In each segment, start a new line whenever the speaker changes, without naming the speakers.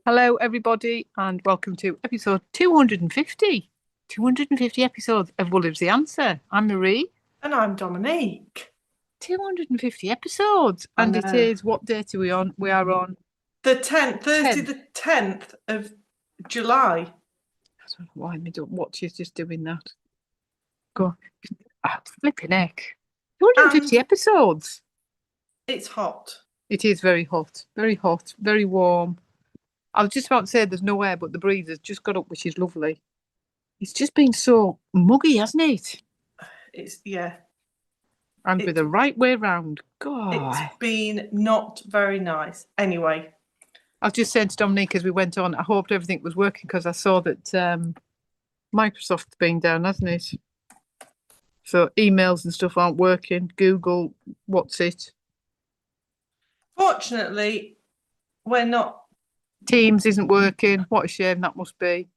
Hello, everybody, and welcome to episode 250. 250 episodes of What Lives the Answer. I'm Marie.
And I'm Dominique.
250 episodes. And it is, what date are we on? We are on
the 10th, Thursday, the 10th of July.
I don't know why my watch is just doing that. Go. Flipping heck. 250 episodes.
It's hot.
It is very hot, very warm. I was just about to say there's no air, but the breeze has just got up, which is lovely. It's just been so muggy, hasn't it? And with the right way round. God.
It's been not very nice. Anyway.
I was just saying to Dominique as we went on, I hoped everything was working because I saw that Microsoft's been down, hasn't it? So emails and stuff aren't working. Google, what's it?
Fortunately, we're not.
Teams isn't working. What a shame that must be.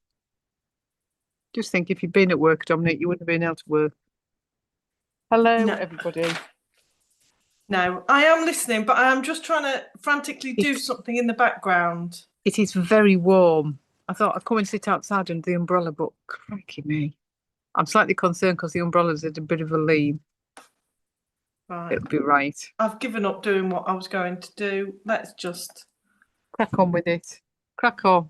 Just think if you'd been at work, Dominique, you wouldn't have been able to work. Hello, everybody.
No, I am listening, but I am just trying to frantically do something in the background.
It is very warm. I thought I'd come and sit outside under the umbrella, but crikey me. I'm slightly concerned because the umbrella's at a bit of a lean.
Right.
It'll be right.
I've given up doing what I was going to do. Let's just
crack on with it. Crack on.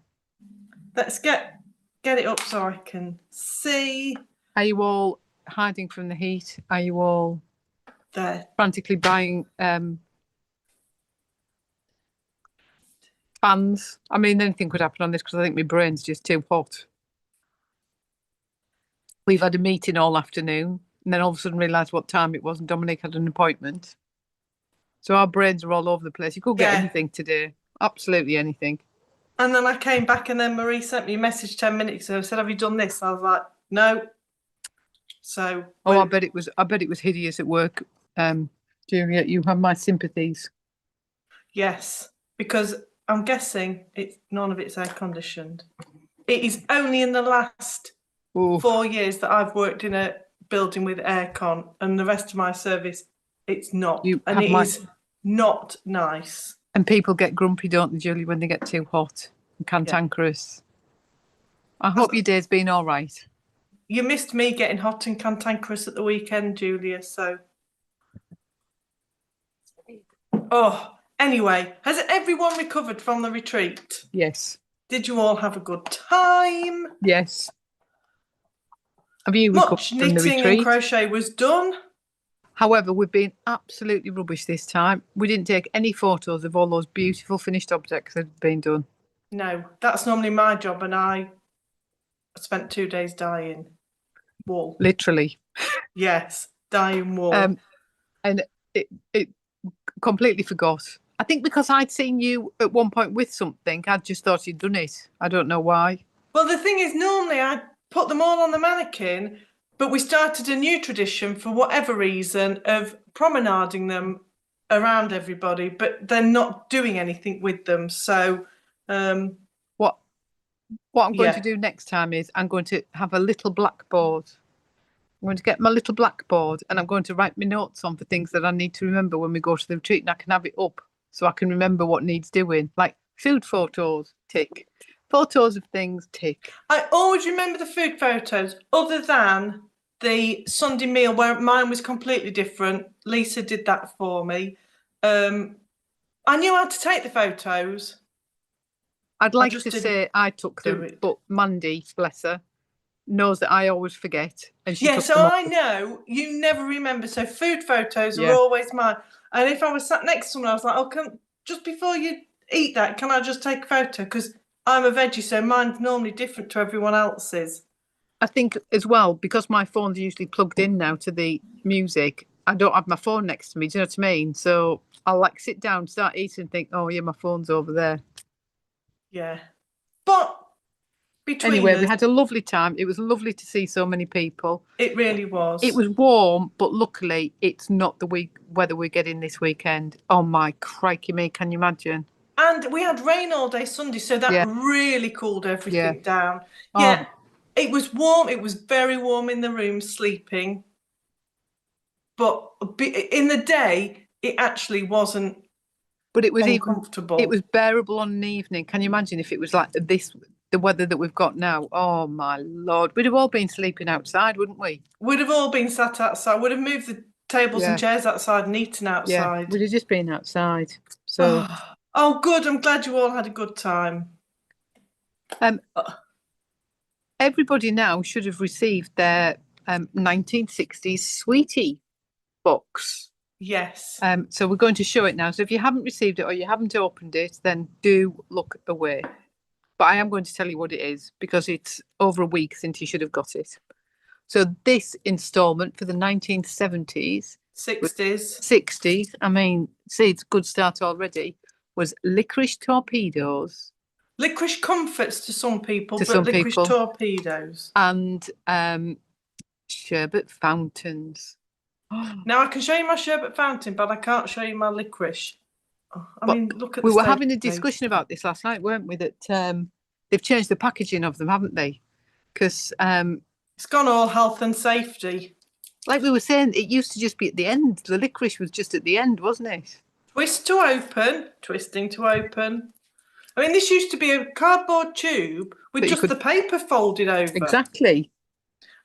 Let's get it up so I can see.
Are you all hiding from the heat? Are you all
there
frantically buying fans? I mean, anything could happen on this because I think my brain's just too hot. We've had a meeting all afternoon and then all of a sudden realised what time it was and Dominique had an appointment. So our brains are all over the place. You could get anything today. Absolutely anything.
And then I came back and then Marie sent me a message 10 minutes ago, said, have you done this? I was like, no. So
I bet it was hideous at work. Juliet, you have my sympathies.
Yes, because I'm guessing none of it's air conditioned. It is only in the last 4 years that I've worked in a building with aircon, and the rest of my service it's not. And it is not nice.
And people get grumpy, don't they, Julie, when they get too hot and cantankerous. Yeah. I hope your day's been all right.
You missed me getting hot and cantankerous at the weekend, Julia, so. Oh, anyway, has everyone recovered from the retreat?
Yes.
Did you all have a good time?
Yes. Have you recovered
Much
from the retreat?
knitting and crochet was done.
However, we've been absolutely rubbish this time. We didn't take any photos of all those beautiful finished objects that had been done.
No, that's normally my job, and I spent 2 days dyeing wool.
Literally.
Yes, dyeing wool.
And it completely forgot. I think because I'd seen you at one point with something, I just thought you'd done it. I don't know why.
Well, the thing is, normally I put them all on the mannequin, but we started a new tradition for whatever reason of promenading them around everybody, but they're not doing anything with them. So
what I'm going to do next time is I'm going to have a little blackboard. I'm going to get my little blackboard and I'm going to write my notes on for things that I need to remember when we go to the retreat, and I can have it up so I can remember what needs doing, like food photos, tick. Photos of things, tick.
I always remember the food photos, other than the Sunday meal where mine was completely different. Lisa did that for me. I knew how to take the photos.
I'd like to say I took them, but Mandy, bless her, knows that I always forget. And she took
so
them
I know you never remember. So food photos are always mine. And if I was sat next to someone, I was like, oh, just before you eat that, can I just take a photo? Because I'm a veggie, so mine's normally different to everyone else's.
I think as well, because my phone's usually plugged in now to the music, I don't have my phone next to me. Do you know what I mean? So I'll like sit down, start eating and think, oh yeah, my phone's over there.
Yeah. But
anyway, we had a lovely time. It was lovely to see so many people.
It really was.
It was warm, but luckily it's not the weather we're getting this weekend. Oh my crikey me, can you imagine?
And we had rain all day Sunday, so that really cooled everything down. Yeah, it was warm. It was very warm in the room sleeping. But in the day, it actually wasn't
But it was
uncomfortable.
It was bearable on an evening. Can you imagine if it was like this, the weather that we've got now? Oh my Lord, we'd have all been sleeping outside, wouldn't we?
We'd have all been sat outside. Would have moved the tables and chairs outside and eaten outside.
Yeah, we'd have just been outside. So,
oh, good. I'm glad you all had a good time.
Everybody now should have received their 1960s Sweetie box.
Yes.
So we're going to show it now. So if you haven't received it or you haven't opened it, then do look away. But I am going to tell you what it is because it's over a week since you should have got it. So this instalment for the 1970s, 60s, I mean, see, it's a good start already, was licorice torpedoes.
Licorice comforts to some people, but licorice torpedoes.
And sherbet fountains.
Now I can show you my sherbet fountain, but I can't show you my licorice. I mean, look at.
We were having a discussion about this last night, weren't we? That they've changed the packaging of them, haven't they? Because
it's gone all health and safety. Like
we were saying, it used to just be at the end. The licorice was just at the end, wasn't it?
Twist to open, twisting to open. I mean, this used to be a cardboard tube with just the paper folded over.
Exactly.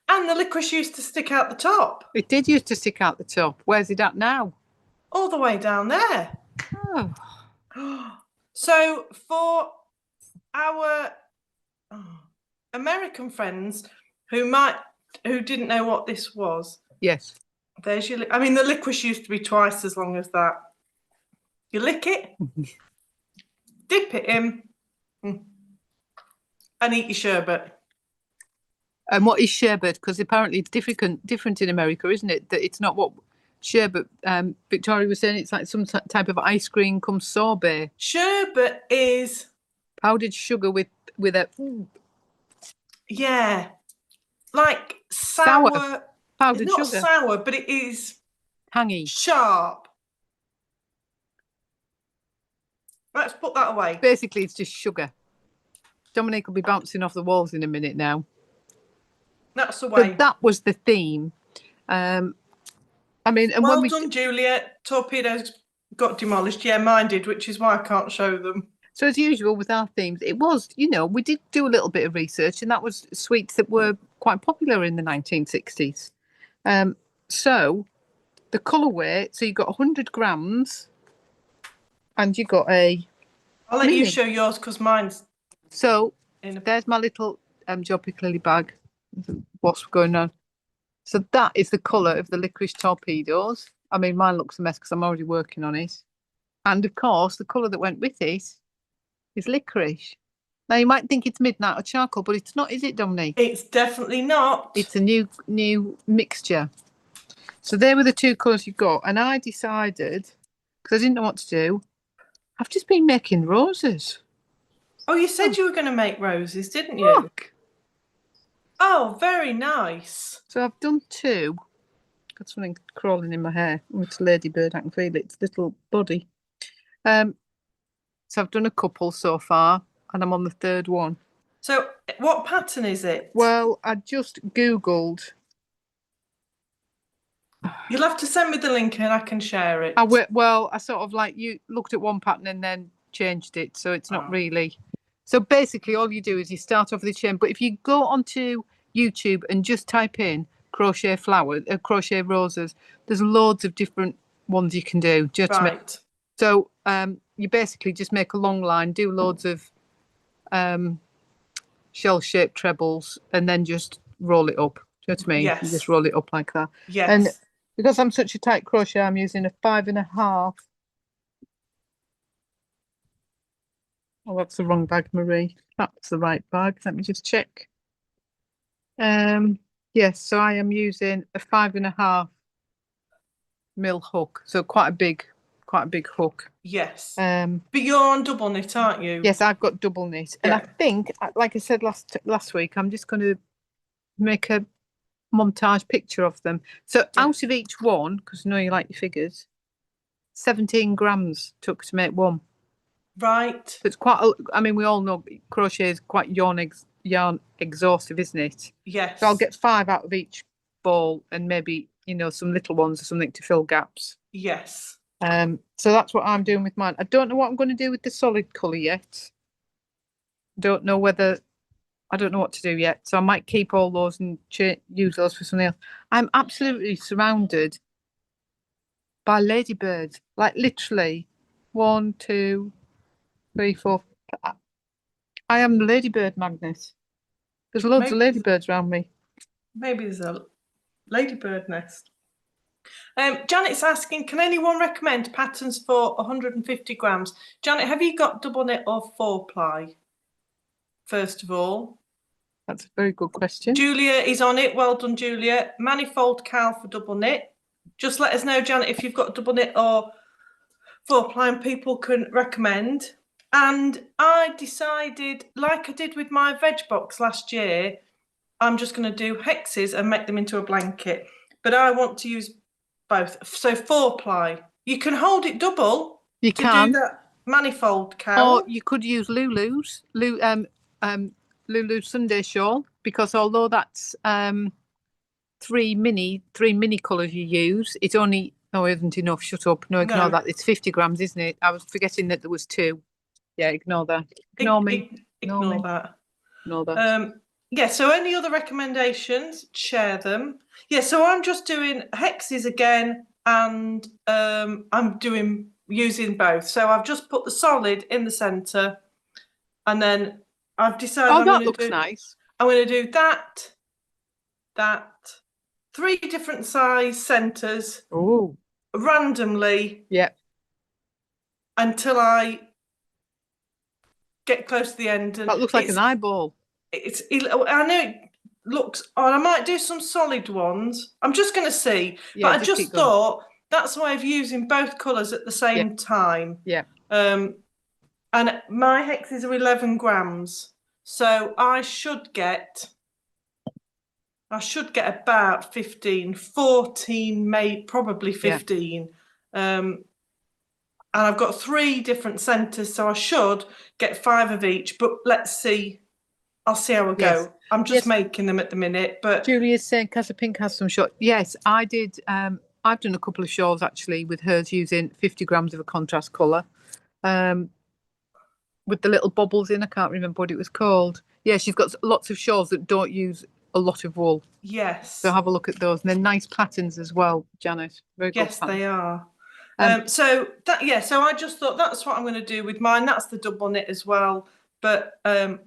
And the licorice used to stick out the top.
It did used to stick out the top. Where's it at now?
All the way down there.
Oh.
So for our American friends who didn't know what this was.
Yes.
There's your. I mean, the licorice used to be twice as long as that. You lick it, dip it in, and eat your sherbet.
And what is sherbet? Because apparently it's different in America, isn't it? That it's not what sherbet. Victoria was saying it's like some type of ice cream come sorbet.
Sherbet is
powdered sugar with a
like sour
powdered
sugar. Not sour, but it is
tangy,
sharp. Let's put that away.
Basically, it's just sugar. Dominique will be bouncing off the walls in a minute now.
That's the way.
But that was the theme. I mean, and
well done, Juliet. Torpedoes got demolished. Yeah, mine did, which is why I can't show them.
So as usual with our themes, it was, we did do a little bit of research, and that was sweets that were quite popular in the 1960s. So the colourway, so you got 100 grams, and you got a.
I'll let you show yours because mine's.
So there's my little Joe Piccoli bag. What's going on? So that is the colour of the licorice torpedoes. I mean, mine looks a mess because I'm already working on it. And of course, the colour that went with it is licorice. Now you might think it's midnight or charcoal, but it's not, is it, Dominique?
It's definitely not.
It's a new mixture. So there were the two colours you got, and I decided, because I didn't know what to do, I've just been making roses.
Oh, you said you were going to make roses, didn't you?
Look.
Oh, very nice.
So I've done two. Got something crawling in my hair. Oh, it's a ladybird. I can feel its little body. So I've done a couple so far, and I'm on the third one.
So what pattern is it?
Well, I just Googled.
You'll have to send me the link and I can share it.
I sort of like you looked at one pattern and then changed it, so it's not really. So basically, all you do is you start off with the chain. But if you go onto YouTube and just type in crochet crochet roses, there's loads of different ones you can do.
Right.
So you basically just make a long line, do loads of shell-shaped trebles, and then just roll it up. Do you know what I mean?
Yes.
You just roll it up like that.
Yes.
And because I'm such a tight crochet, I'm using a 5.5. Oh, that's the wrong bag, Marie. That's the right bag. Let me just check. Yes, so I am using a 5.5 mil hook. So quite a big hook.
Yes. But you're on double knit, aren't you?
Yes, I've got double knit. And I think, like I said last week, I'm just going to make a montage picture of them. So out of each one, because I know you like your figures, 17 grams took to make one.
Right.
So it's quite. I mean, we all know crochet is quite yarn exhaustive, isn't it?
Yes.
So I'll get 5 out of each ball, and maybe some little ones or something to fill gaps.
Yes.
So that's what I'm doing with mine. I don't know what I'm going to do with the solid colour yet. I don't know what to do yet. So I might keep all those and use those for something else. I'm absolutely surrounded by ladybirds. Like literally 1, 2, 3, 4. I am the ladybird magnet. There's loads of ladybirds around me.
Maybe there's a ladybird nest. Janet's asking, can anyone recommend patterns for 150 grams? Janet, have you got double knit or 4-ply? First of all.
That's a very good question.
Julia is on it. Well done, Julia. Manifold cowl for double knit. Just let us know, Janet, if you've got double knit or 4-ply and people can recommend. And I decided, like I did with my veg box last year, I'm just going to do hexies and make them into a blanket. But I want to use both. So 4-ply. You can hold it double.
You can.
Do that manifold cowl.
Or you could use Lulu's Sunday shawl, because although that's 3 mini colours you use, it's only no, it isn't enough. Shut up. No, ignore that. It's 50 grams, isn't it? I was forgetting that there was 2. Yeah, ignore that. Ignore me.
Ignore that.
Ignore that.
Yeah, so any other recommendations, share them. Yeah, so I'm just doing hexies again, and I'm using both. So I've just put the solid in the centre, and then I've decided
that looks nice.
I'm going to do that, 3 different size centres.
Oh.
Randomly.
Yeah. Until
I get close to the end. And
that looks like an eyeball.
I know it looks odd. I might do some solid ones. I'm just going to see. Yeah, but I just thought that's a way of using both colours at the same time.
Yeah.
And my hexies are 11 grams. So I should get about 15, 14, probably 15. Yeah. And I've got 3 different centres, so I should get 5 of each. But let's see. I'll see how I go. I'm just making them at the minute. But
Julia's saying Casa Pink has some shawls. Yes, I did. I've done a couple of shawls actually with hers using 50 grams of a contrast colour. With the little bubbles in. I can't remember what it was called. Yeah, she's got lots of shawls that don't use a lot of wool.
Yes.
So have a look at those. And they're nice patterns as well, Janet. Very good.
Yes, they are. So I just thought that's what I'm going to do with mine. That's the double knit as well. But I'll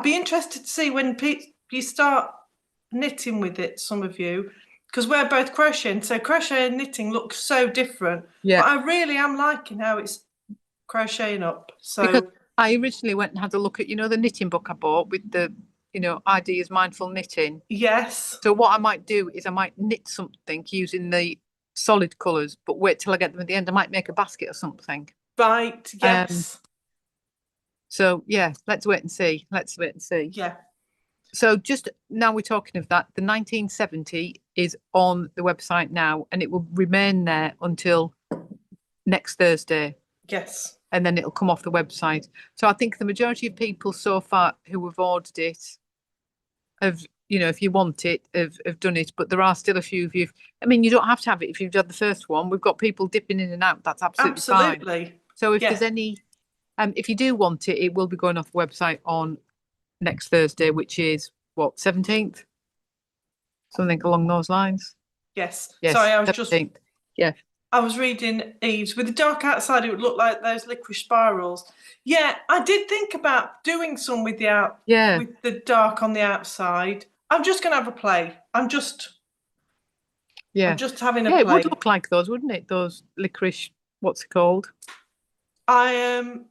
be interested to see when you start knitting with it, some of you, because we're both crocheting. So crochet and knitting looks so different. Yeah. But I really am liking how it's crocheting up. So
because I originally went and had a look at, the knitting book I bought with the, ideas mindful knitting.
Yes.
So what I might do is I might knit something using the solid colours, but wait till I get them at the end. I might make a basket or something.
Right. Yes.
So yeah, let's wait and see.
Yeah.
So just now we're talking of that, the 1970 is on the website now, and it will remain there until next Thursday.
Yes.
And then it'll come off the website. So I think the majority of people so far who have ordered it have, if you want it, have done it. But there are still a few of you. I mean, you don't have to have it if you've done the first one. We've got people dipping in and out. That's absolutely fine. So if there's any, if you do want it, it will be going off the website on next Thursday, which is what, 17th? Something along those lines.
Yes.
Sorry, I was 17th.
I was reading Eve's. With the dark outside, it would look like those licorice spirals. Yeah, I did think about doing some with with the dark on the outside. I'm just going to have a play. I'm just having a play.
It would look like those, wouldn't it? Those licorice, what's it called?
You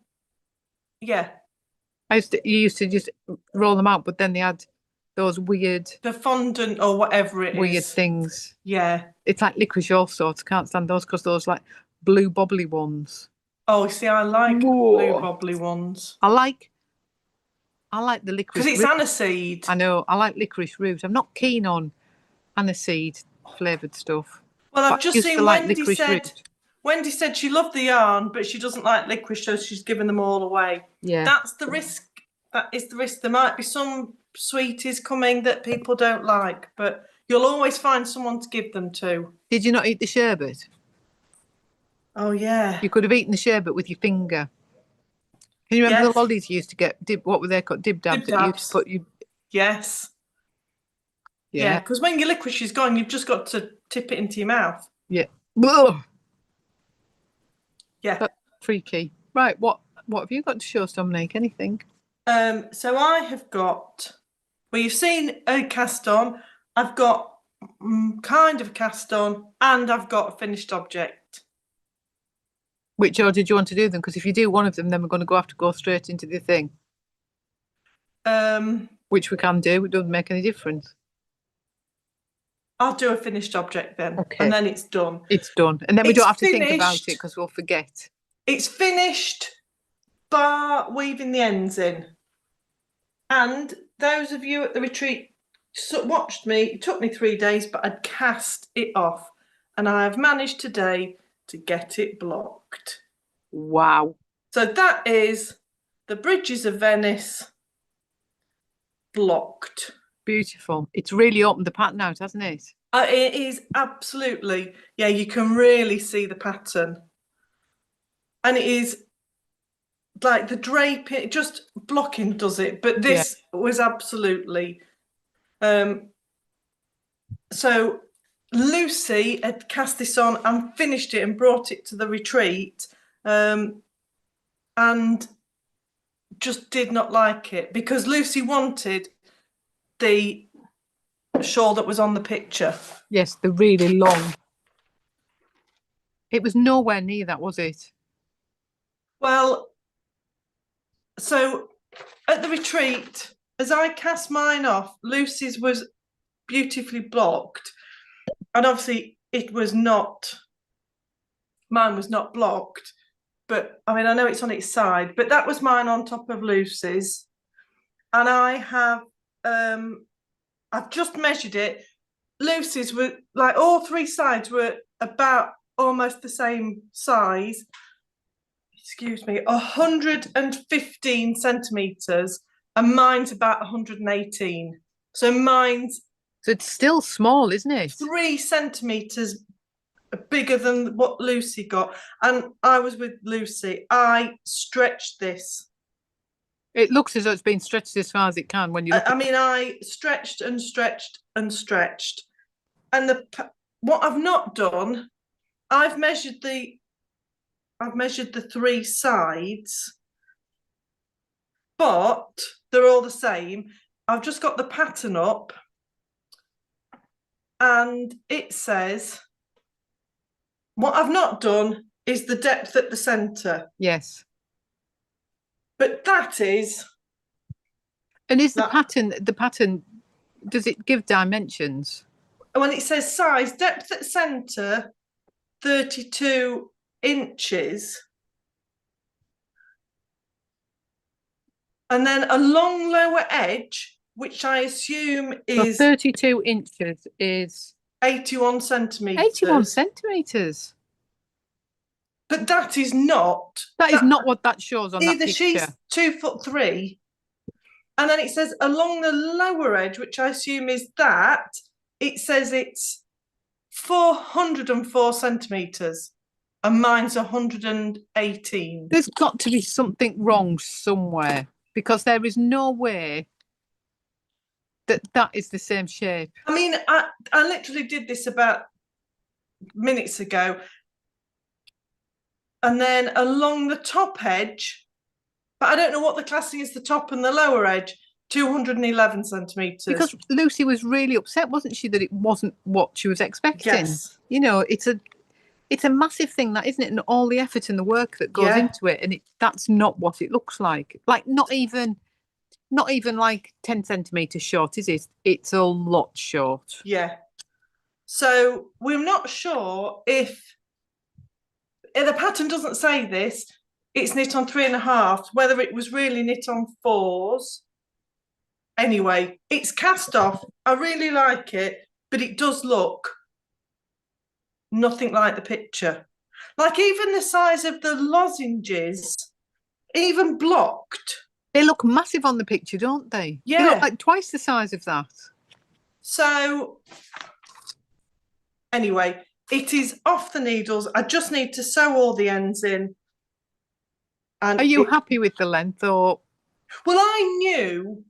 used to just roll them out, but then they had those weird,
the fondant or whatever it is.
Weird things.
Yeah.
It's like licorice all sorts. Can't stand those because those like blue bobbly ones.
Oh, see, I like blue bobbly ones.
I like the licorice.
Because it's aniseed.
I know. I like licorice root. I'm not keen on aniseed flavoured stuff.
Well, I've just seen Wendy said she loved the yarn, but she doesn't like licorice, so she's given them all away.
Yeah.
That's the risk. That is the risk. There might be some sweeties coming that people don't like, but you'll always find someone to give them to.
Did you not eat the sherbet?
Oh, yeah.
You could have eaten the sherbet with your finger. Can you remember
Yes.
the lollies you used to get? What were they called? Dib dabs.
Dib
That you used to
dabs.
put you.
Yes. Yeah, because when your licorice is gone, you've just got to tip it into your mouth.
Yeah. Ugh.
Yeah.
That's freaky. Right, what have you got to show us, Dominique? Anything?
So I have got, well, you've seen a cast on. I've got kind of a cast on, and I've got a finished object.
Which order did you want to do them? Because if you do one of them, then we're going to have to go straight into the thing. Which we can do. It doesn't make any difference.
I'll do a finished object then,
okay.
And then it's done.
It's done, and then we don't have to think about it because we'll forget.
It's finished, bar weaving the ends in. And those of you at the retreat watched me. It took me 3 days, but I'd cast it off, and I have managed today to get it blocked.
Wow!
So that is the Bridges of Venice blocked.
Beautiful. It's really opened the pattern out, hasn't it?
It is absolutely. Yeah, you can really see the pattern. And it is like the draping, just blocking does it. But this was absolutely. So Lucy had cast this on and finished it and brought it to the retreat. And just did not like it because Lucy wanted the shawl that was on the picture.
Yes, the really long. It was nowhere near that, was it?
Well, so at the retreat, as I cast mine off, Lucy's was beautifully blocked. And obviously it was not, mine was not blocked. But I mean, I know it's on its side, but that was mine on top of Lucy's. And I have, I've just measured it. Lucy's were like all 3 sides were about almost the same size. Excuse me, 115 centimeters, and mine's about 118. So mine's.
So it's still small, isn't it?
3 centimeters bigger than what Lucy got. And I was with Lucy. I stretched this.
It looks as though it's been stretched as far as it can when you look.
I mean, I stretched and stretched and stretched. And what I've not done, I've measured the 3 sides, but they're all the same. I've just got the pattern up, and it says, what I've not done is the depth at the centre.
Yes.
But that is.
And is the pattern, does it give dimensions?
When it says size, depth at centre, 32 inches. And then a long lower edge, which I assume is.
So 32 inches is.
81 centimetres.
81 centimetres.
But that is not.
That is not what that shows on that picture.
Either she's 2'3", and then it says along the lower edge, which I assume is that, it says it's 404 centimetres, and mine's 118.
There's got to be something wrong somewhere, because there is no way that is the same shape.
I mean, I literally did this about minutes ago. And then along the top edge, but I don't know what the classing is, the top and the lower edge, 211 centimetres.
Because Lucy was really upset, wasn't she, that it wasn't what she was expecting?
Yes.
You know, it's a massive thing, that, isn't it? And all the effort and the work that goes into it, and that's not what it looks like. Like not even like 10 centimetres short, is it? It's a lot short.
Yeah. So we're not sure if the pattern doesn't say this. It's knit on 3.5, whether it was really knit on 4s. Anyway, it's cast off. I really like it, but it does look nothing like the picture. Like even the size of the lozenges, even blocked.
They look massive on the picture, don't they?
Yeah.
They look like twice the size of that.
So anyway, it is off the needles. I just need to sew all the ends in. And
are you happy with the length or?
Well, I knew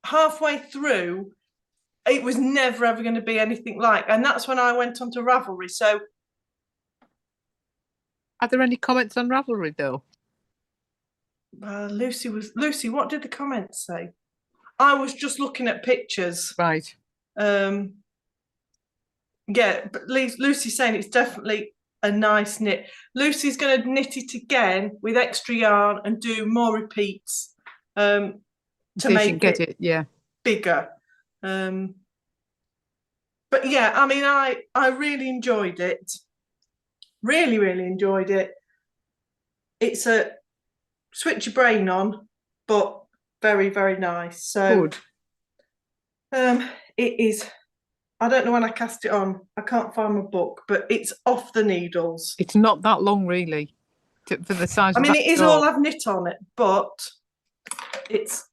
halfway through it was never ever going to be anything like, and that's when I went on to Ravelry. So
are there any comments on Ravelry though?
Lucy, what did the comments say? I was just looking at pictures.
Right.
Yeah, but Lucy's saying it's definitely a nice knit. Lucy's going to knit it again with extra yarn and do more repeats to make it bigger. But yeah, I mean, I really enjoyed it. Really, really enjoyed it. It's a switch your brain on, but very, very nice. So it is. I don't know when I cast it on. I can't find my book, but it's off the needles.
It's not that long, really, for the size.
I mean, it is all I've knit on it, but it's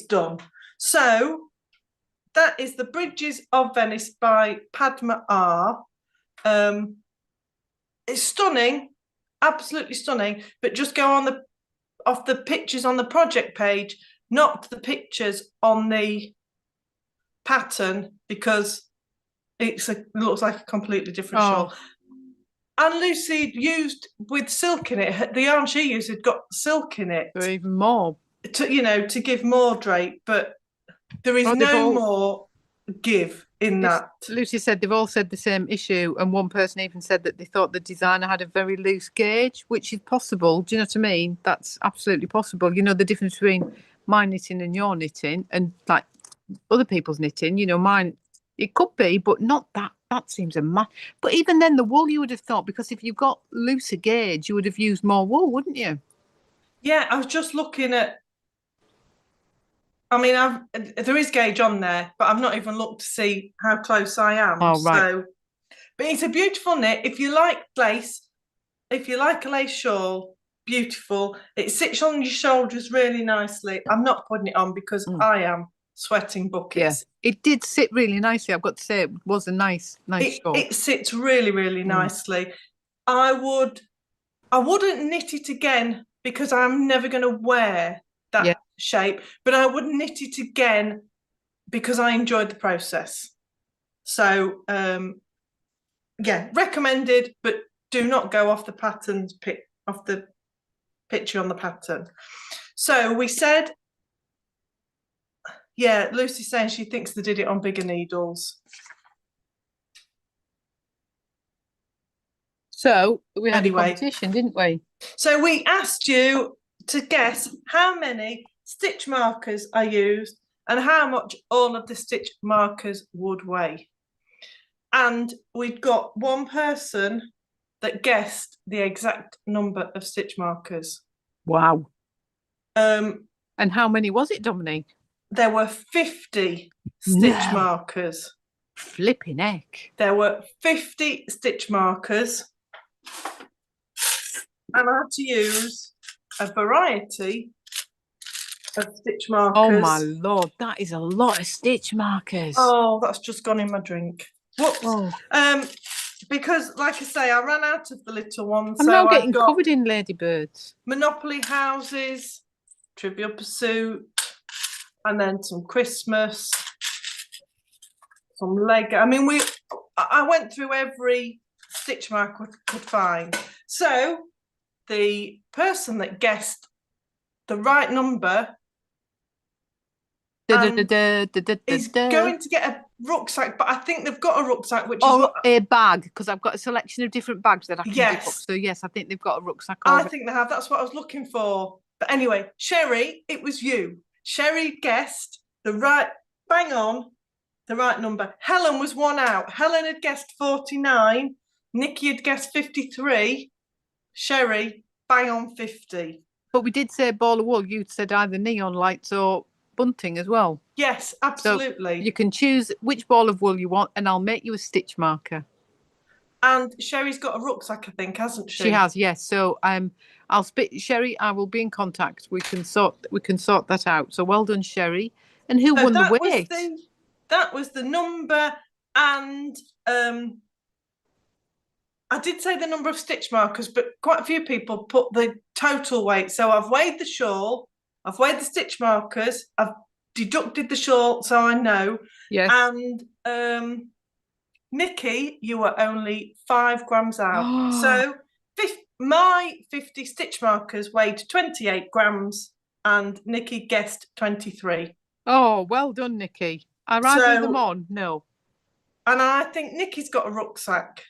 done. So that is the Bridges of Venice by Padma R. It's stunning, absolutely stunning. But just go on off the pictures on the project page, not the pictures on the pattern, because it looks like a completely different shawl. And Lucy used with silk in it. The yarn she used had got silk in it.
So even more.
To give more drape, but there is no more give in that.
Lucy said they've all said the same issue, and one person even said that they thought the designer had a very loose gauge, which is possible. Do you know what I mean? That's absolutely possible. You know, the difference between my knitting and your knitting, and like other people's knitting, you know, mine, it could be, but not that. That seems a mad. But even then, the wool you would have thought, because if you've got looser gauge, you would have used more wool, wouldn't you?
Yeah, I was just looking at. I mean, there is gauge on there, but I've not even looked to see how close I am.
Oh, right.
So, but it's a beautiful knit. If you like lace, if you like a lace shawl, beautiful. It sits on your shoulders really nicely. I'm not putting it on because I am sweating buckets.
Yeah, it did sit really nicely. I've got to say, it was a nice shawl.
It sits really, really nicely. I wouldn't knit it again because I'm never going to wear that shape, but I would knit it again because I enjoyed the process. So yeah, recommended, but do not go off the patterns, off the picture on the pattern. So we said, yeah, Lucy's saying she thinks they did it on bigger needles.
So we had a competition, didn't we?
So we asked you to guess how many stitch markers I used and how much all of the stitch markers would weigh. And we'd got one person that guessed the exact number of stitch markers.
Wow. And how many was it, Dominique?
There were 50 stitch markers.
Flipping heck.
There were 50 stitch markers. And I had to use a variety of stitch markers.
Oh my Lord, that is a lot of stitch markers.
Oh, that's just gone in my drink. Whoops. Oh. Because, like I say, I ran out of the little ones.
I'm now getting covered in ladybirds.
Monopoly houses, Trivial Pursuit, and then some Christmas, some Lego. I mean, I went through every stitch mark I could find. So the person that guessed the right number is going to get a rucksack, but I think they've got a rucksack, which is
a bag, because I've got a selection of different bags that I can pick up. So yes, I think they've got a rucksack.
I think they have. That's what I was looking for. But anyway, Sherry, it was you. Sherry guessed the right, bang on, the right number. Helen was one out. Helen had guessed 49. Nikki had guessed 53. Sherry, bang on 50.
But we did say ball of wool. You said either neon lights or bunting as well.
Yes, absolutely.
So you can choose which ball of wool you want, and I'll make you a stitch marker. And
Sherry's got a rucksack, I think, hasn't she?
She has, yes. So I'll Sherry, I will be in contact. We can sort that out. So well done, Sherry. And who won the weight?
That was the number and I did say the number of stitch markers, but quite a few people put the total weight. So I've weighed the shawl, I've weighed the stitch markers, I've deducted the shawl so I know.
Yes.
And Nikki, you were only 5 grams out. So my 50 stitch markers weighed 28 grams and Nikki guessed 23.
Oh, well done, Nikki. Are I do them on? No.
And I think Nikki's got a rucksack.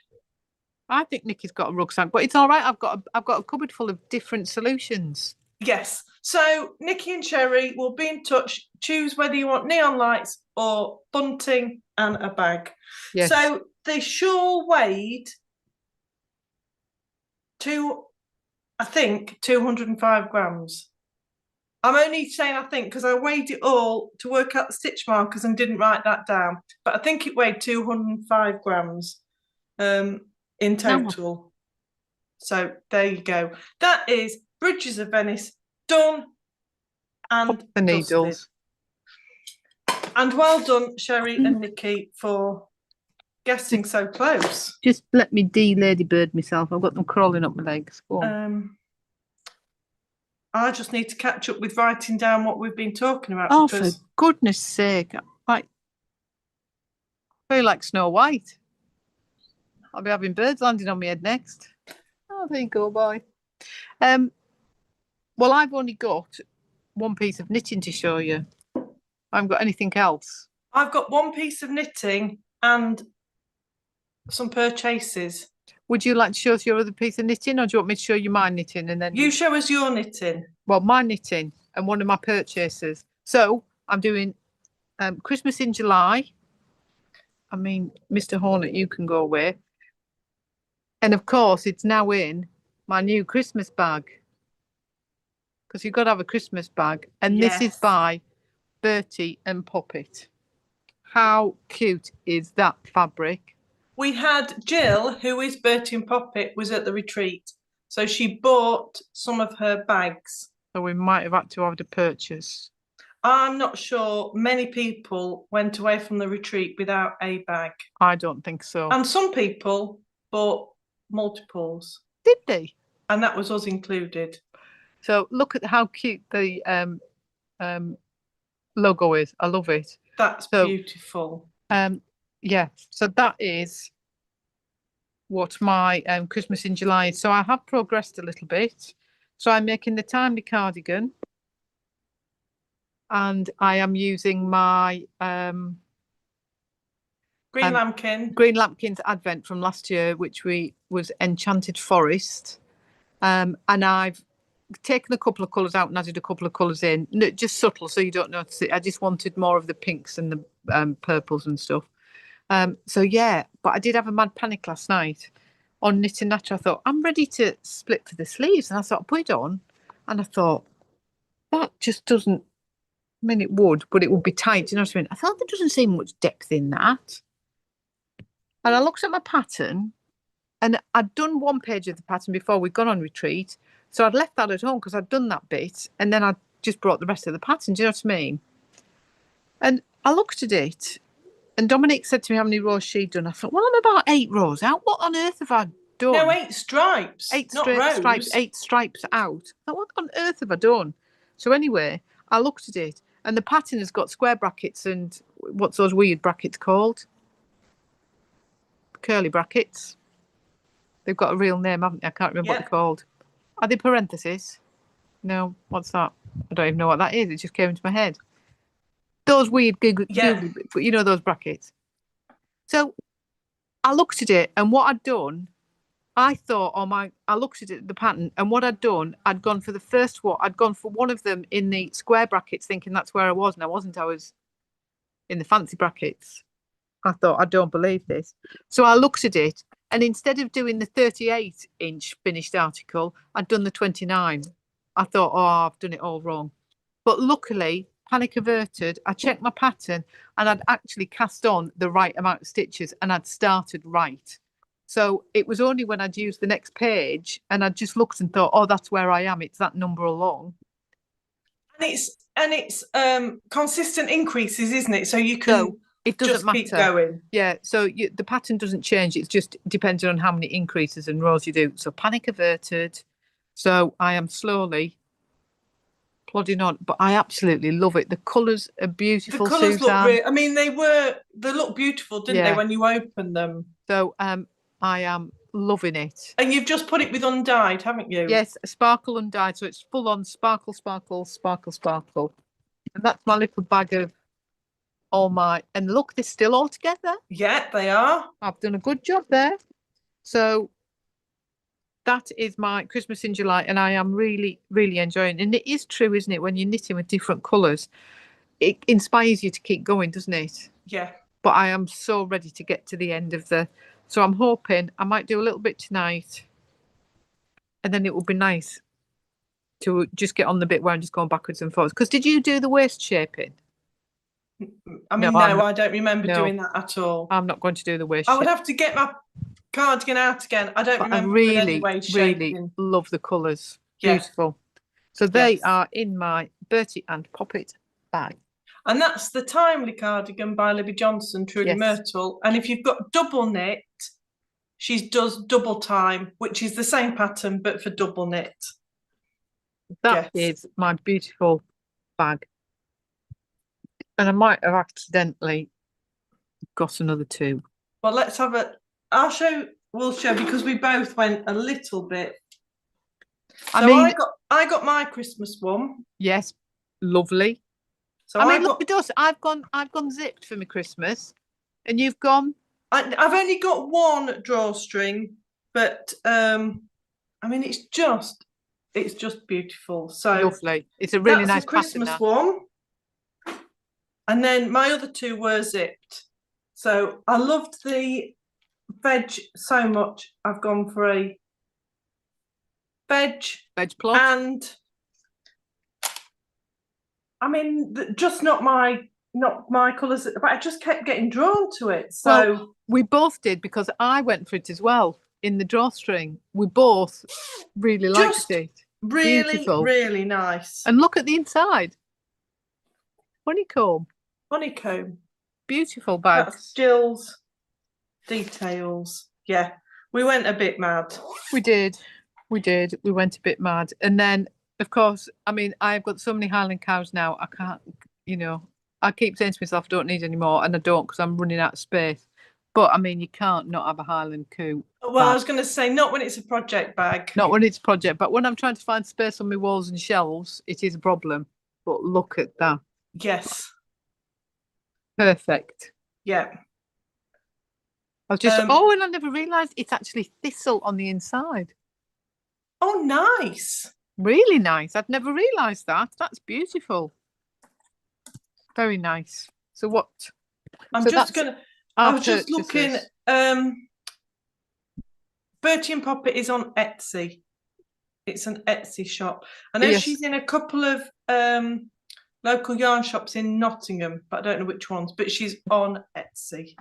I think Nikki's got a rucksack, but it's all right. I've got a cupboard full of different solutions.
Yes. So Nikki and Sherry will be in touch. Choose whether you want neon lights or bunting and a bag.
Yes.
So the shawl weighed 205 grams. I'm only saying I think because I weighed it all to work out the stitch markers and didn't write that down. But I think it weighed 205 grams in total. No. So there you go. That is Bridges of Venice done and
the needles.
Dusted. And well done, Sherry and Nikki, for guessing so close.
Just let me de-ladybird myself. I've got them crawling up my legs. Go on.
I just need to catch up with writing down what we've been talking about.
Oh, for goodness sake. I feel like Snow White. I'll be having birds landing on my head next. Oh, there you go, boy. Well, I've only got one piece of knitting to show you. I haven't got anything else.
I've got one piece of knitting and some purchases.
Would you like to show us your other piece of knitting, or do you want me to show you my knitting and then
you show us your knitting?
Well, my knitting and one of my purchases. So I'm doing Christmas in July. I mean, Mr. Hornet, you can go away. And of course, it's now in my new Christmas bag, because you've got to have a Christmas bag. And yes. This is by Bertie and Poppet. How cute is that fabric?
We had Jill, who is Bertie and Poppet, was at the retreat. So she bought some of her bags.
So we might have had to have the purchase.
I'm not sure many people went away from the retreat without a bag.
I don't think so.
And some people bought multiples.
Did they?
And that was us included.
So look at how cute the logo is. I love it.
That's beautiful.
Yeah, so that is what my Christmas in July is. So I have progressed a little bit. So I'm making the timely cardigan. And I am using my
Green Lambkin.
Green Lambkin's Advent from last year, which was Enchanted Forest. And I've taken a couple of colours out and added a couple of colours in. No, just subtle, so you don't notice it. I just wanted more of the pinks and the purples and stuff. So yeah, but I did have a mad panic last night on Knit and Nature. I thought, I'm ready to split for the sleeves. And I thought, I'll put it on. And I thought, that just doesn't, I mean, it would, but it would be tight. You know what I mean? I thought there doesn't seem much depth in that. And I looked at my pattern, and I'd done one page of the pattern before we'd gone on retreat. So I'd left that at home because I'd done that bit. And then I just brought the rest of the pattern. Do you know what I mean? And I looked at it, and Dominique said to me how many rows she'd done. I thought, well, I'm about 8 rows out. What on earth have I done?
No, 8 stripes.
8
not rows.
Stripes, 8 stripes out. I thought, what on earth have I done? So anyway, I looked at it, and the pattern has got square brackets and what's those weird brackets called? Curly brackets. They've got a real name, haven't they? I can't remember what they're called. Are they parentheses? No, what's that? I don't even know what that is. It just came into my head. Those weird googly, you know, those brackets. So I looked at it, and what I'd done, I thought, I looked at it, the pattern, and what I'd done, I'd gone for the first one. I'd gone for one of them in the square brackets, thinking that's where I was, and I wasn't. I was in the fancy brackets. I thought, I don't believe this. So I looked at it, and instead of doing the 38-inch finished article, I'd done the 29. I thought, oh, I've done it all wrong. But luckily, panic averted, I checked my pattern, and I'd actually cast on the right amount of stitches, and I'd started right. So it was only when I'd used the next page, and I just looked and thought, oh, that's where I am. It's that number along.
And it's consistent increases, isn't it? So you can
It doesn't
just
matter.
Keep going.
Yeah, so the pattern doesn't change. It's just depending on how many increases and rows you do. So panic averted. So I am slowly plodding on, but I absolutely love it. The colours are beautiful.
The colours look
Suzanne.
real. I mean, they look beautiful, didn't they, when you open them?
So I am loving it.
And you've just put it with undyed, haven't you?
Yes, sparkle undyed. So it's full on sparkle, sparkle, sparkle, sparkle. And that's my little bag of all my, and look, they're still all together.
Yeah, they are.
I've done a good job there. So that is my Christmas in July, and I am really, really enjoying it. And it is true, isn't it? When you're knitting with different colours, it inspires you to keep going, doesn't it?
Yeah.
But I am so ready to get to the end of so I'm hoping I might do a little bit tonight, and then it will be nice to just get on the bit where I'm just going backwards and forwards. Because did you do the waist shaping?
I mean, no, I don't remember doing that at all.
I'm not going to do the waist
I would have to get my cardigan out again. I don't remember doing any waist shaping.
Really love the colours.
Yeah.
Beautiful. So they are in my Bertie and Poppet bag.
And that's the Timely cardigan by Libby Johnson, Truly Myrtle. And if you've got double knit, she does double time, which is the same pattern, but for double knit.
That is my beautiful bag. And I might have accidentally got another two.
Well, let's have we'll show because we both went a little bit. So I got my Christmas one. Yes,
lovely. So I mean, look at us. I've gone zipped for my Christmas, and you've gone.
I've only got one drawstring, but I mean, it's just beautiful. So
lovely. It's a really nice
Christmas one. And then my other two were zipped. So I loved the veg so much. I've gone for a veg
plot.
And I mean, just not my colours, but I just kept getting drawn to it. So
we both did, because I went for it as well in the drawstring. We both really liked it.
Really,
beautiful.
Really nice.
And look at the inside. Honeycomb. Beautiful bags.
That's Jill's details. Yeah, we went a bit mad.
We did. We went a bit mad. And then, of course, I mean, I've got so many Highland cows now. I can't, I keep saying to myself, I don't need any more. And I don't, because I'm running out of space. But, I mean, you can't not have a Highland coo.
Well, I was going to say, not when it's a project bag.
Not when it's a project. But when I'm trying to find space on my walls and shelves, it is a problem. But look at that.
Yes.
Perfect.
Yeah.
I was just, and I never realised it's actually thistle on the inside.
Oh, nice.
Really nice. I'd never realised that. That's beautiful. Very nice. So what?
I was just looking. Bertie and Poppet is on Etsy. It's an Etsy shop. I know she's in a couple of local yarn shops in Nottingham, but I don't know which ones. But she's on Etsy.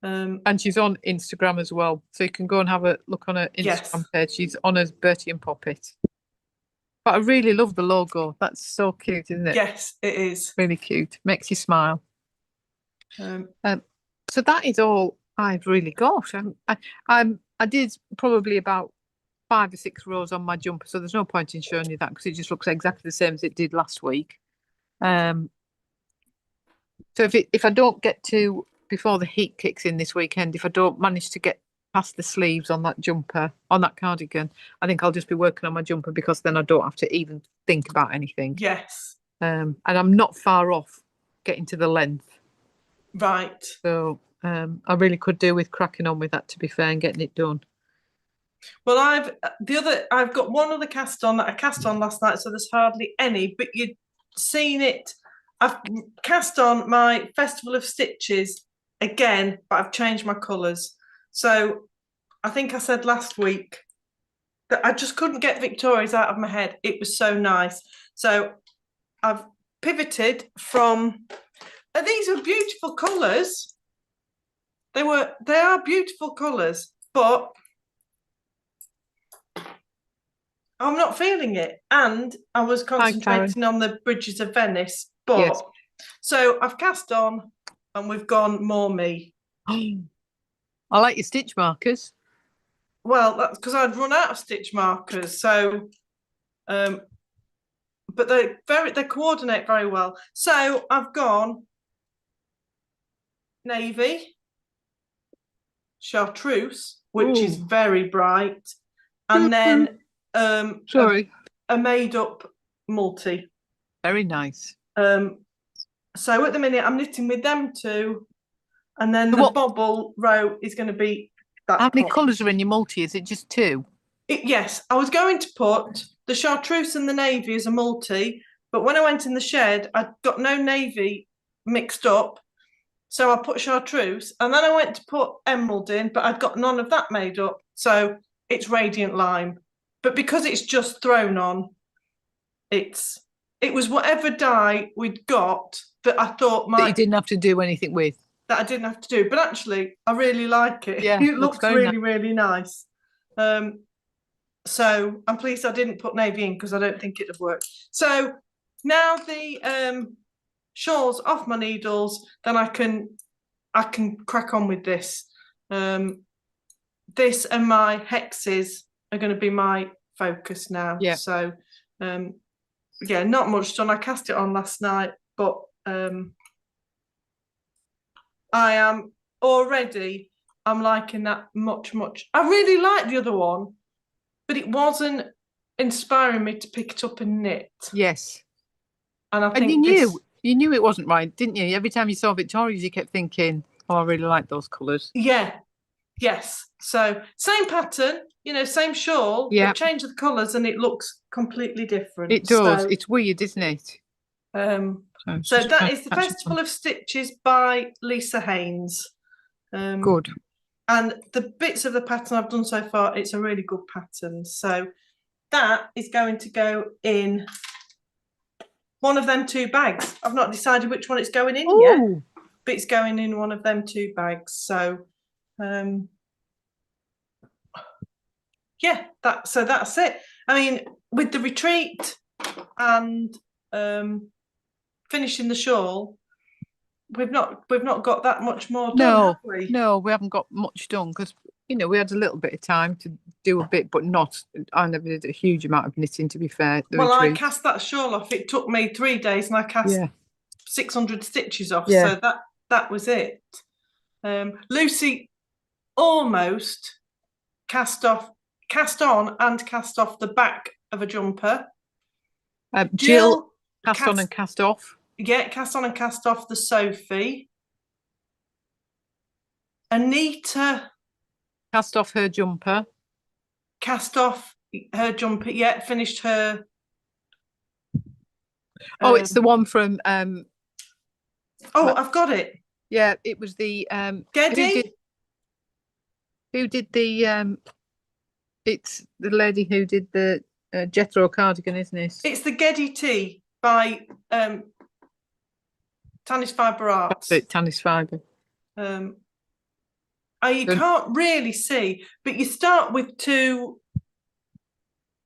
And she's on Instagram as well. So you can go and have a look on her Instagram page. She's on as Bertie and Poppet. But I really love the logo. That's so cute, isn't it?
Yes, it is.
Really cute. Makes you smile. So that is all I've really got. I did probably about 5 or 6 rows on my jumper, so there's no point in showing you that because it just looks exactly the same as it did last week. So if I don't get to before the heat kicks in this weekend, if I don't manage to get past the sleeves on that jumper, on that cardigan, I think I'll just be working on my jumper because then I don't have to even think about anything.
Yes.
And I'm not far off getting to the length.
Right.
So I really could do with cracking on with that, to be fair, and getting it done.
Well, I've got one other cast on that I cast on last night, so there's hardly any, but you'd seen it. I've cast on my Festival of Stitches again, but I've changed my colours. So I think I said last week that I just couldn't get Victoria's out of my head. It was so nice. So I've pivoted from, these are beautiful colours. They are beautiful colours, but I'm not feeling it. And I was concentrating on the Bridges of Venice. But so I've cast on and we've gone more me.
I like your stitch markers.
Well, that's because I'd run out of stitch markers. So, but they coordinate very well. So I've gone navy, chartreuse, which is very bright, and then a made up multi.
Very nice.
So at the minute I'm knitting with them two, and then the bobble row is going to be that.
How many colours are in your multi? Is it just 2?
Yes, I was going to put the chartreuse and the navy as a multi, but when I went in the shed, I got no navy mixed up, so I put chartreuse, and then I went to put emerald in, but I'd got none of that made up, so it's radiant lime. But because it's just thrown on, it was whatever dye we'd got that I thought that
you didn't have to do anything with.
That I didn't have to do, but actually I really like it.
Yeah,
it looks really, really nice. So I'm pleased I didn't put navy in because I don't think it'd have worked. So now the shawl's off my needles, then I can crack on with this. This and my hexies are going to be my focus now.
Yeah.
So yeah, not much done. I cast it on last night, but I am already, I'm liking that much. I really like the other one, but it wasn't inspiring me to pick it up and knit.
Yes.
And I think
you knew it wasn't right, didn't you? Every time you saw Victoria's, you kept thinking, oh, I really like those colours.
Yeah. Yes. So same pattern, same shawl, but change the colours and it looks completely different.
It does. So, it's weird, isn't it?
So that is the Festival of Stitches by Lisa Haynes.
Good.
And the bits of the pattern I've done so far, it's a really good pattern. So that is going to go in one of them 2 bags. I've not decided which one it's going in yet, but it's going in one of them 2 bags. So yeah, that's it. I mean, with the retreat and finishing the shawl, we've not got that much more done, have we?
No, we haven't got much done because we had a little bit of time to do a bit, but I never did a huge amount of knitting, to be fair.
I cast that shawl off. It took me 3 days, and I cast 600 stitches off. So that was it. Lucy almost cast on and cast off the back of a jumper.
Jill cast on and cast off.
Yeah, cast on and cast off the Sophie. Anita
cast off her jumper.
Cast off her jumper. Yeah, finished her.
It's the one from.
I've got it.
Yeah, it was the
Geddy.
Who did the it's the lady who did the Jethro cardigan, isn't it?
It's the Geddy Tea by Tannis Fibre Arts.
That's it, Tannis Fibre.
You can't really see, but you start with 2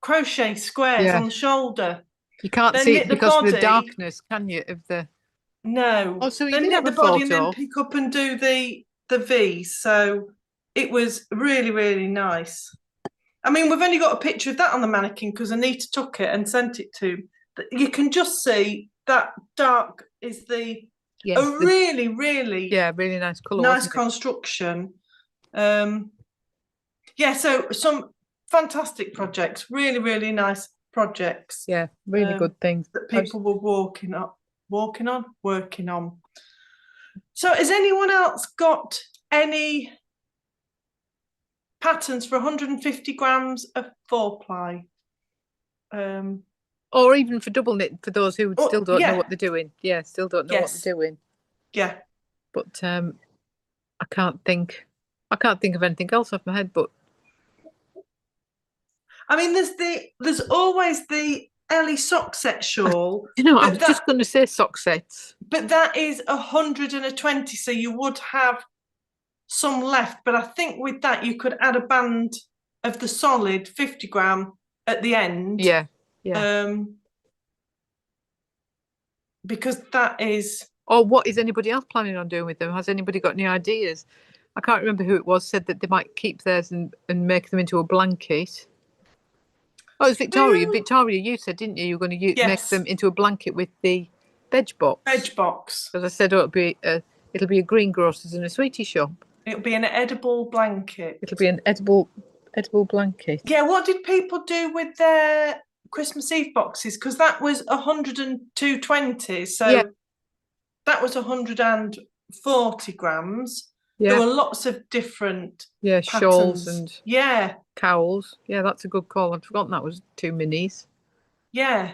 crochet squares on the shoulder.
You can't see it because of the darkness, can you?
No.
Oh, so you
then
did
knit
have
the
a
body
photo.
and then pick up and do the V. So it was really, really nice. I mean, we've only got a picture of that on the mannequin because Anita took it and sent it to. You can just see that dark is really, really
really nice colour.
Nice construction. So some fantastic projects, really, really nice projects.
Yeah, really good things
that people were working on. So has anyone else got any patterns for 150 grams of 4-ply?
Or even for double knit for those who still don't know what they're doing. Yeah, still don't know what they're doing.
Yeah.
But I can't think of anything else off my head, but
I mean there's always the Ellie sock set shawl.
I was just going to say sock sets.
But that is 120, so you would have some left. But I think with that you could add a band of the solid 50 gram at the end.
Yeah.
Because that is
Or what is anybody else planning on doing with them? Has anybody got any ideas? I can't remember who it was said that they might keep theirs and make them into a blanket. Oh, it was Victoria. Victoria, you said, didn't you? You were going to make them into a blanket with the veg box.
Veg box.
As I said, it'll be a greengrocer's and a sweetie shop.
It'll be an edible blanket.
It'll be an edible blanket.
Yeah, what did people do with their Christmas Eve boxes? Because that was 102.20, so
yeah.
that was 140 grams.
Yeah.
There were lots of different
shawls and cowls. Yeah, that's a good call. I'd forgotten that was 2 minis.
Yeah.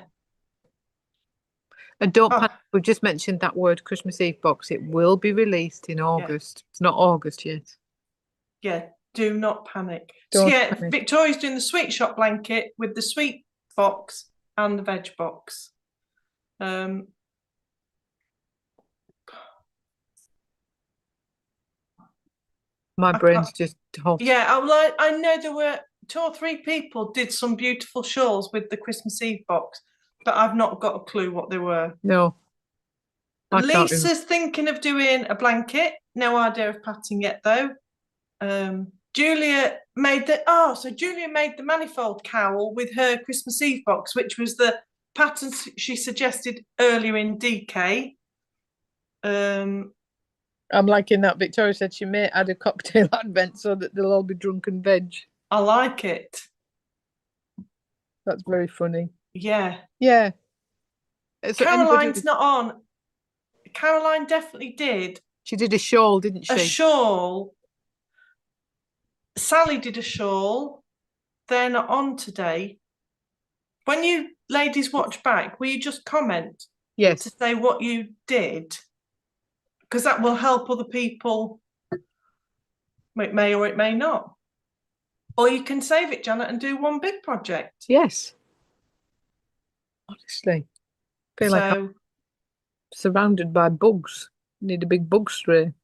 And don't panic. We've just mentioned that word Christmas Eve box. It will be released in August. It's not August yet.
Yeah, do not panic. Don't panic. Victoria's doing the sweet shop blanket with the sweet box and the veg box.
My brain's just hot.
Yeah, I know there were 2 or 3 people did some beautiful shawls with the Christmas Eve box, but I've not got a clue what they were.
No.
Lisa's thinking of doing a blanket. No idea of pattern yet, though. Julia made the Manifold cowl with her Christmas Eve box, which was the pattern she suggested earlier in DK.
I'm liking that. Victoria said she may add a cocktail advent so that they'll all be drunken veg.
I like it.
That's very funny.
Yeah.
Yeah.
So Caroline's not on. Caroline definitely did.
She did a shawl, didn't she?
A shawl. Sally did a shawl. They're not on today. When you ladies watch back, will you just comment?
Yes.
To say what you did? Because that will help other people. It may or it may not. Or you can save it, Janet, and do one big project.
Yes. Honestly. I feel like I'm surrounded by bugs. Need a big bug spray.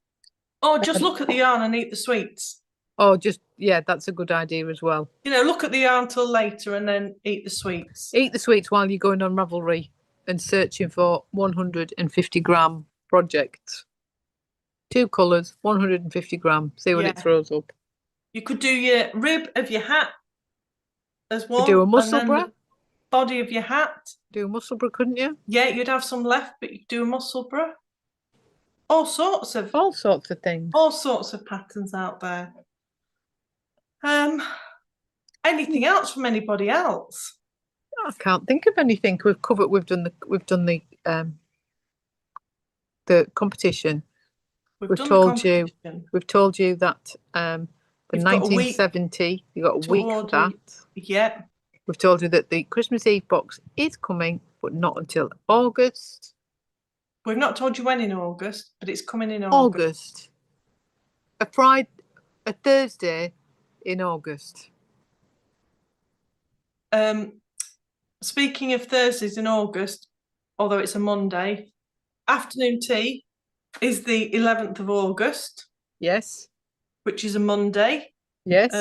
Or just look at the yarn and eat the sweets.
Oh, that's a good idea as well.
You know, look at the yarn till later and then eat the sweets.
Eat the sweets while you're going on Ravelry and searching for 150 gram projects. 2 colours, 150 gram. See what it throws up.
You could do your rib of your hat as one.
Do a muscle bra.
Body of your hat.
Do a muscle bra, couldn't you?
Yeah, you'd have some left, but you could do a muscle bra. All sorts of
things.
All sorts of patterns out there. Anything else from anybody else?
I can't think of anything. We've done the competition. We've told you that the 1970, you got a week for that.
Yeah.
We've told you that the Christmas Eve box is coming, but not until August.
We've not told you when in August, but it's coming in August.
A Thursday in August.
Speaking of Thursdays in August, although it's a Monday, afternoon tea is the 11th of August.
Yes.
Which is a Monday.
Yes.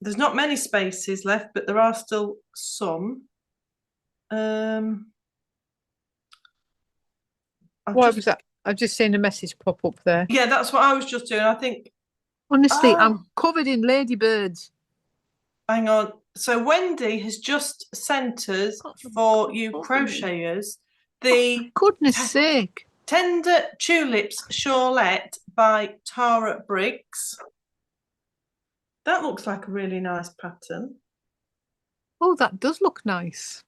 There's not many spaces left, but there are still some.
What was that? I've just seen a message pop up there.
Yeah, that's what I was just doing. I think.
Honestly, I'm covered in ladybirds.
Hang on. So Wendy has just sent us for you crocheters the
goodness sake.
Tender Tulips Shawlette by Tara Briggs. That looks like a really nice pattern.
Oh, that does look nice.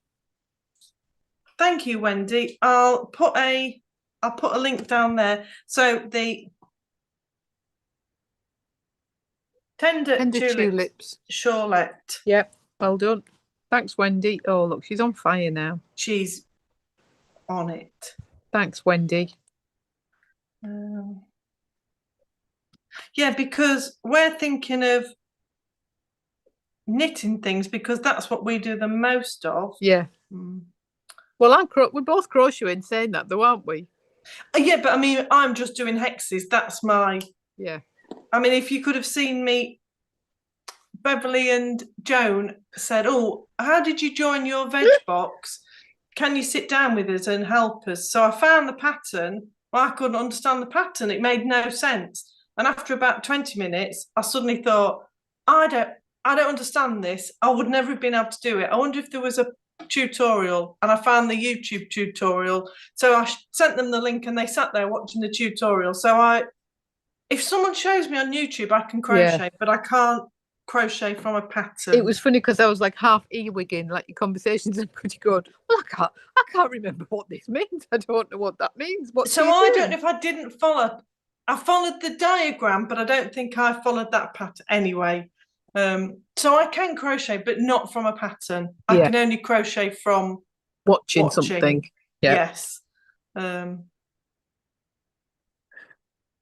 Thank you, Wendy. I'll put a link down there. So the Tender Tulips Shawlette.
Yep, well done. Thanks, Wendy. Oh, look, she's on fire now.
She's on it.
Thanks, Wendy.
Yeah, because we're thinking of knitting things because that's what we do the most of.
Yeah. Well, we're both crocheting, saying that though, aren't we?
Yeah, but I mean, I'm just doing hexies. That's my.
Yeah.
I mean, if you could have seen me, Beverly and Joan said, "Oh, how did you join your veg box? Can you sit down with us and help us?" So I found the pattern Well, I couldn't understand the pattern. It made no sense. And after about 20 minutes, I suddenly thought, I don't understand this. I would never have been able to do it. I wonder if there was a tutorial, and I found the YouTube tutorial. So I sent them the link and they sat there watching the tutorial. So if someone shows me on YouTube, I can crochet, but I can't crochet from a pattern.
It was funny because I was like half earwigging, like your conversations are pretty good. Well, I can't remember what this means. I don't know what that means.
So I don't know if I didn't follow. I followed the diagram, but I don't think I followed that pattern anyway. So I can crochet, but not from a pattern. I can only crochet from
watching. Something. Yeah.
Yes.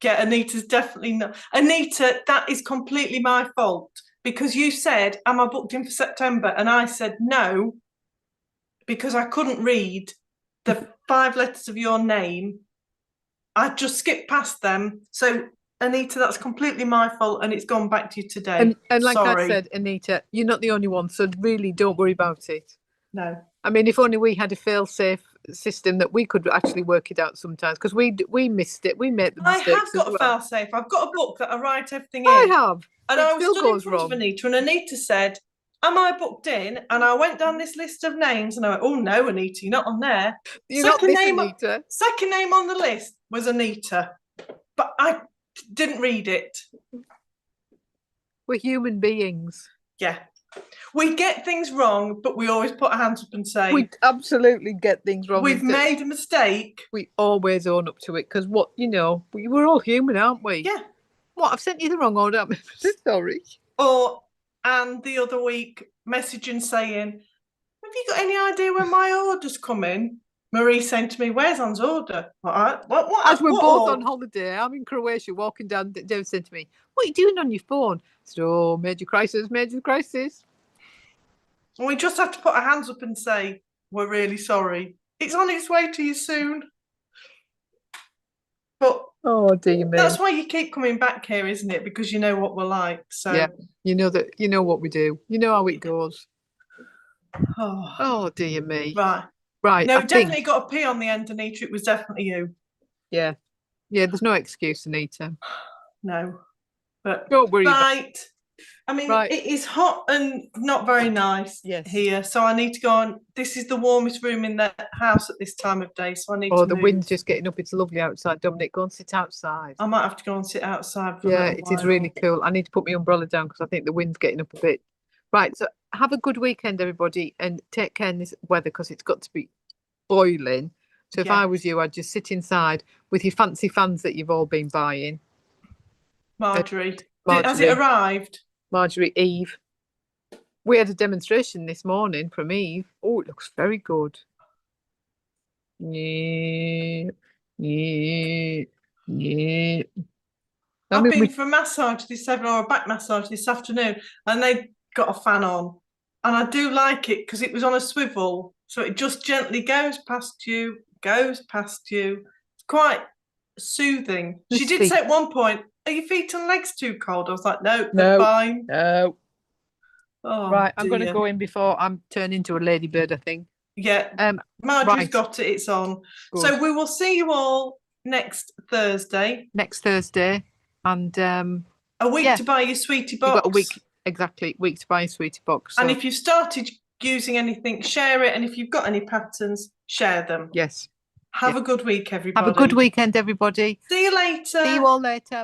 Yeah, Anita's definitely not. Anita, that is completely my fault, because you said, am I booked in for September? And I said no, because I couldn't read the 5 letters of your name. I just skipped past them. So, Anita, that's completely my fault, and it's gone back to you today.
And like I said, Anita, you're not the only one, so really don't worry about it.
No.
I mean, if only we had a fail-safe system that we could actually work it out sometimes, because we missed it. We made the mistakes.
I have got a fail-safe. I've got a book that I write everything in.
I have.
And I was stood in front of Anita, and Anita said, am I booked in? And I went down this list of names, and I went, oh no, Anita, you're not on there. Second name on the list was Anita, but I didn't read it.
We're human beings.
Yeah. We get things wrong, but we always put our hands up and say,
we absolutely get things wrong.
We've made a mistake.
We always own up to it, because we're all human, aren't we?
Yeah.
What, I've sent you the wrong order. I'm sorry.
And the other week, messaging saying, have you got any idea when my order's coming? Marie saying to me, where's Anne's order? What?
As we're both on holiday, I'm in Croatia walking down. Dave said to me, what are you doing on your phone? I said, oh, major crisis.
And we just have to put our hands up and say, we're really sorry. It's on its way to you soon. But
oh dear me.
That's why you keep coming back here, isn't it? Because you know what we're like. So
yeah, you know what we do. You know how it goes. Oh dear me. Right.
No, definitely got a P on the end, Anita. It was definitely you.
Yeah. There's no excuse, Anita.
No, but
don't worry.
Right. I mean, it is hot and not very nice here, so I need to go on. This is the warmest room in the house at this time of day, so I need to
the wind's just getting up. It's lovely outside. Dominic, go and sit outside.
I might have to go and sit outside for a
it is really cool. I need to put my umbrella down because I think the wind's getting up a bit. Right, so have a good weekend, everybody, and take care in this weather, because it's got to be boiling. So if I was you, I'd just sit inside with your fancy fans that you've all been buying.
Marjorie. Has it arrived?
Marjorie, Eve. We had a demonstration this morning from Eve. Oh, it looks very good. Yeah.
I've been for a massage or a back massage this afternoon, and they got a fan on, and I do like it because it was on a swivel, so it just gently goes past you. It's quite soothing. She did say at one point, are your feet and legs too cold? I was like, no, they're fine.
No.
Oh,
right, I'm going to go in before I'm turned into a ladybird, I think.
Yeah. Marjorie's got it. It's on. Good. So we will see you all next Thursday.
And
a week to buy your sweetie box.
You've got a week to buy your sweetie box. So.
And if you've started using anything, share it. And if you've got any patterns, share them.
Yes.
Have a good week, everybody.
Have a good weekend, everybody.
See you later.
See you all later.